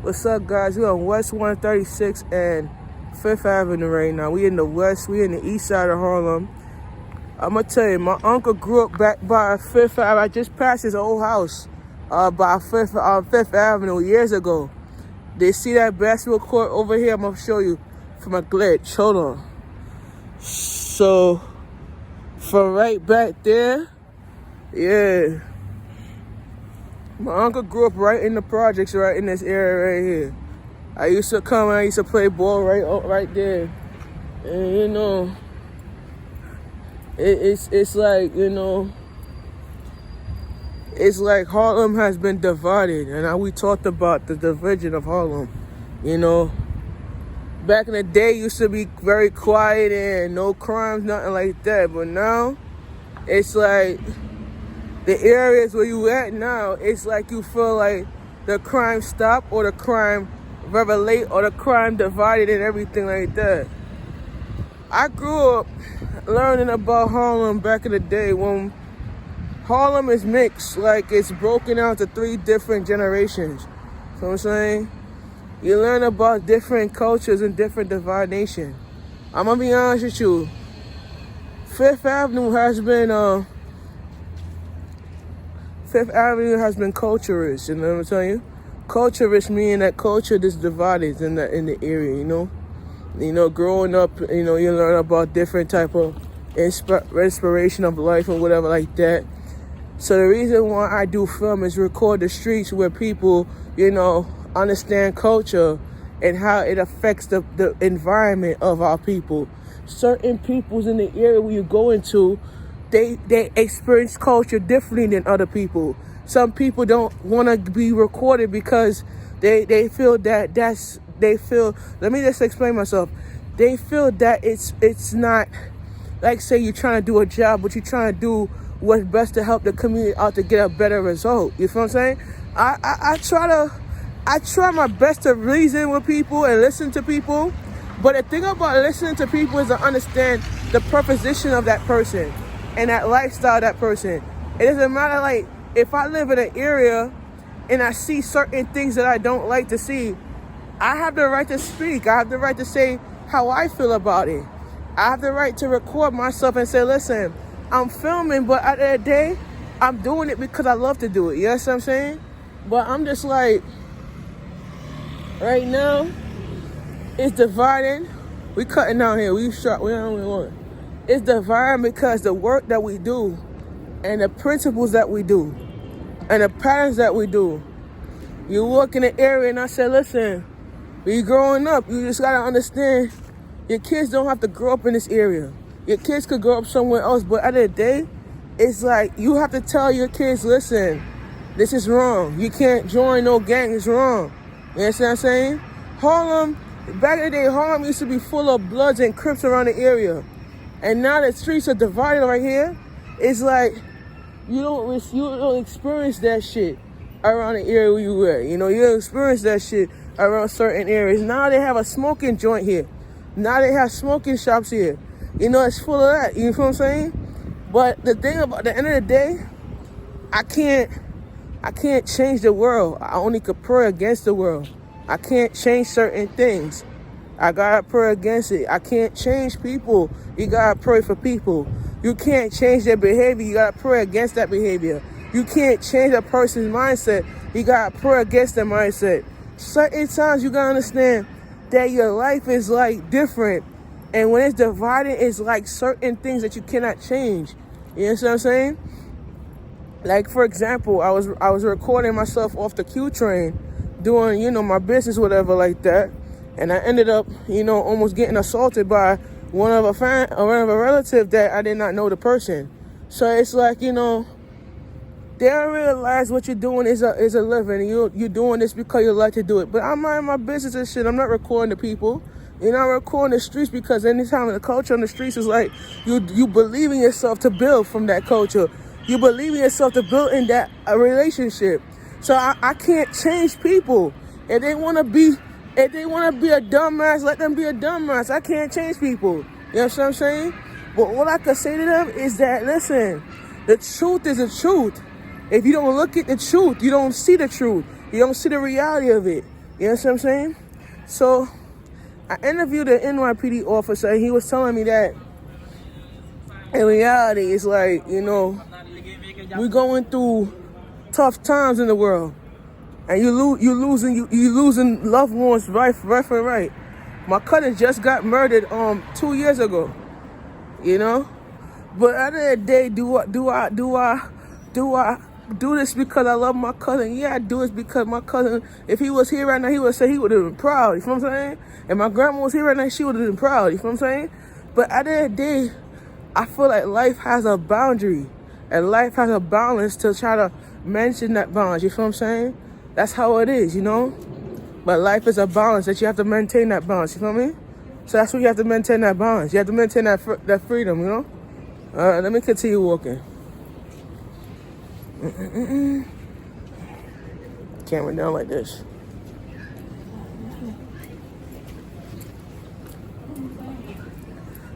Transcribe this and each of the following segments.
What's up, guys? We're on West 136 and 5th Avenue right now. We in the west, we in the east side of Harlem. I'm gonna tell you, my uncle grew up back by 5th Avenue. I just passed his old house by 5th Avenue years ago. They see that basketball court over here? I'm gonna show you from a glitch. Hold on. So, from right back there, yeah. My uncle grew up right in the projects, right in this area right here. I used to come and I used to play ball right there. And you know, it's like, you know, it's like Harlem has been divided, and we talked about the division of Harlem. You know, back in the day, it used to be very quiet and no crimes, nothing like that. But now, it's like the areas where you at now, it's like you feel like the crime stopped or the crime revelate or the crime divided and everything like that. I grew up learning about Harlem back in the day when Harlem is mixed, like it's broken out to 3 different generations. You know what I'm saying? You learn about different cultures and different divide nation. I'm gonna be honest with you. 5th Avenue has been culturist, you know what I'm telling you? Culturist meaning that culture is divided in the area, you know? You know, growing up, you know, you learn about different type of inspiration of life or whatever like that. So the reason why I do film is record the streets where people, you know, understand culture and how it affects the environment of our people. Certain peoples in the area where you go into, they experience culture differently than other people. Some people don't want to be recorded because they feel that let me just explain myself. They feel that it's not, like say you're trying to do a job, but you're trying to do what's best to help the community out to get a better result. You feel what I'm saying? I try my best to reason with people and listen to people. But the thing about listening to people is to understand the proposition of that person and that lifestyle of that person. It doesn't matter, like, if I live in an area and I see certain things that I don't like to see, I have the right to speak. I have the right to say how I feel about it. I have the right to record myself and say, listen, I'm filming, but at the end of the day, I'm doing it because I love to do it. You know what I'm saying? But I'm just like, right now, it's dividing. We cutting down here. We don't even want it. It's dividing because the work that we do and the principles that we do and the patterns that we do. You walk in the area and I say, listen, when you're growing up, you just gotta understand your kids don't have to grow up in this area. Your kids could grow up somewhere else, but at the end of the day, it's like you have to tell your kids, listen, this is wrong. You can't join no gang, it's wrong. You understand what I'm saying? Harlem, back in the day, Harlem used to be full of Bloods and Crips around the area. And now the streets are divided right here. It's like you don't experience that shit around the area where you at. You know, you don't experience that shit around certain areas. Now they have a smoking joint here. Now they have smoking shops here. You know, it's full of that. You know what I'm saying? But the thing about the end of the day, I can't change the world. I only could pray against the world. I can't change certain things. I gotta pray against it. I can't change people. You gotta pray for people. You can't change their behavior. You gotta pray against that behavior. You can't change a person's mindset. You gotta pray against their mindset. Certain times you gotta understand that your life is like different. And when it's divided, it's like certain things that you cannot change. You know what I'm saying? Like, for example, I was recording myself off the Q train, doing, you know, my business, whatever like that. And I ended up, you know, almost getting assaulted by one of a relative that I did not know the person. So it's like, you know, they don't realize what you're doing is a living. You're doing this because you like to do it. But I'm minding my business and shit. I'm not recording the people. You're not recording the streets because anytime the culture on the streets is like you believe in yourself to build from that culture. You believe in yourself to build in that relationship. So I can't change people. If they want to be a dumbass, let them be a dumbass. I can't change people. You know what I'm saying? But what I could say to them is that, listen, the truth is the truth. If you don't look at the truth, you don't see the truth. You don't see the reality of it. You know what I'm saying? So I interviewed an NYPD officer. He was telling me that in reality, it's like, you know, we're going through tough times in the world, and you losing loved ones right and right. My cousin just got murdered 2 years ago, you know. But at the end of the day, do I do this because I love my cousin? Yeah, I do this because my cousin, if he was here right now, he would say he would have been proud. You feel what I'm saying? And my grandma was here right now, she would have been proud. You feel what I'm saying? But at the end of the day, I feel like life has a boundary, and life has a balance to try to mention that balance. You feel what I'm saying? That's how it is, you know? But life is a balance that you have to maintain that balance. You feel me? So that's what you have to maintain, that balance. You have to maintain that freedom, you know? Let me continue walking. Camera down like this.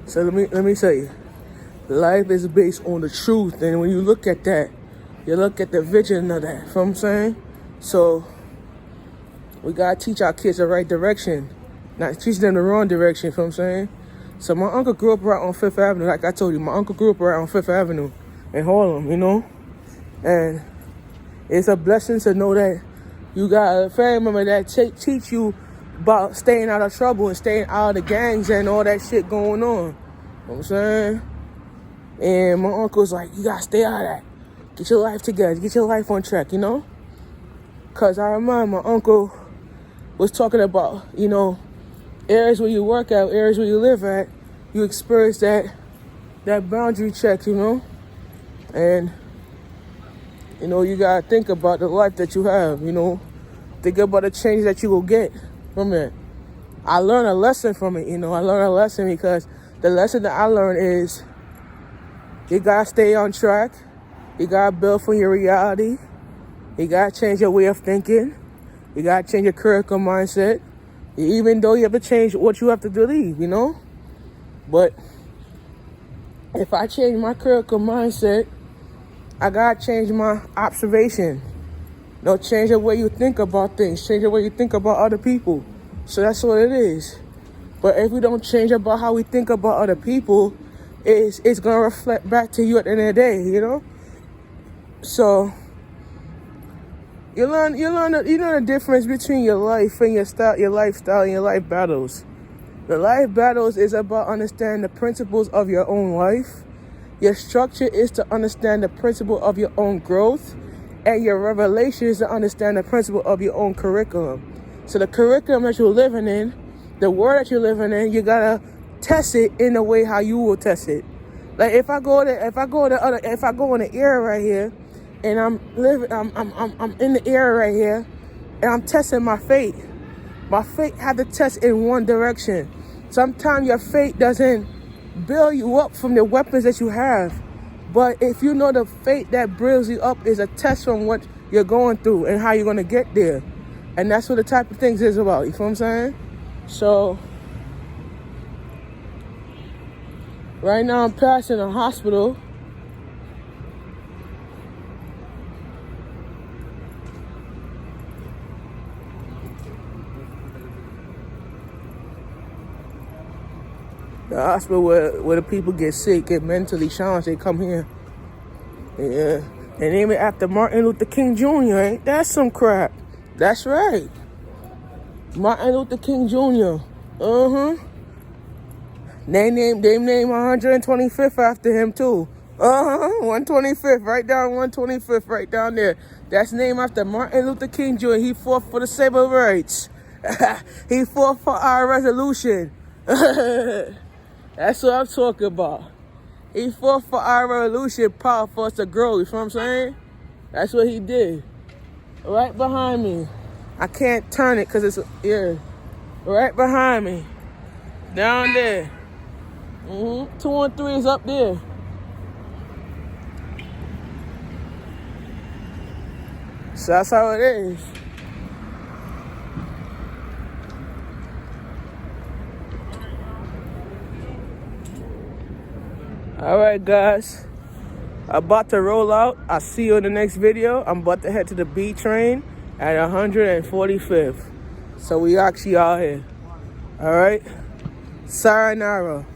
So let me tell you, life is based on the truth, and when you look at that, you look at the vision of that. You know what I'm saying? So we gotta teach our kids the right direction, not teach them the wrong direction. You know what I'm saying? So my uncle grew up right on Fifth Avenue. Like I told you, my uncle grew up right on Fifth Avenue in Harlem, you know? And it's a blessing to know that you got a family member that teach you about staying out of trouble and staying out of the gangs and all that shit going on. You know what I'm saying? And my uncle's like, you gotta stay out of that. Get your life together. Get your life on track, you know? Because I remember my uncle was talking about, you know, areas where you work at, areas where you live at, you experience that boundary check, you know? And, you know, you gotta think about the life that you have, you know? Think about the change that you will get from it. I learned a lesson from it, you know? I learned a lesson because the lesson that I learned is you gotta stay on track. You gotta build from your reality. You gotta change your way of thinking. You gotta change your critical mindset. Even though you have to change what you have to believe, you know? But if I change my critical mindset, I gotta change my observation. You know, change the way you think about things. Change the way you think about other people. So that's what it is. But if we don't change about how we think about other people, it's gonna reflect back to you at the end of the day, you know? So you know the difference between your life and your lifestyle and your life battles. The life battles is about understanding the principles of your own life. Your structure is to understand the principle of your own growth, and your revelation is to understand the principle of your own curriculum. So the curriculum that you're living in, the word that you're living in, you gotta test it in the way how you will test it. Like if I go in the era right here, and I'm in the era right here, and I'm testing my faith. My faith had to test in one direction. Sometimes your faith doesn't build you up from the weapons that you have. But if you know the faith that builds you up is a test from what you're going through and how you're going to get there. And that's what the type of things is about. You feel what I'm saying? So right now I'm passing a hospital. The hospital where the people get sick, get mentally challenged, they come here. Yeah. And name it after Martin Luther King Jr., ain't that some crap? That's right. Martin Luther King Jr. They named 125th after him too. 125th, right down 125th, right down there. That's named after Martin Luther King Jr. He fought for the civil rights. He fought for our resolution. That's what I'm talking about. He fought for our revolution, power for us to grow. You feel what I'm saying? That's what he did. Right behind me. I can't turn it because it's here. Right behind me. Down there. 213 is up there. So that's how it is. All right, guys. I'm about to roll out. I'll see you in the next video. I'm about to head to the B train at 145th. So we actually out here. All right. Sayonara.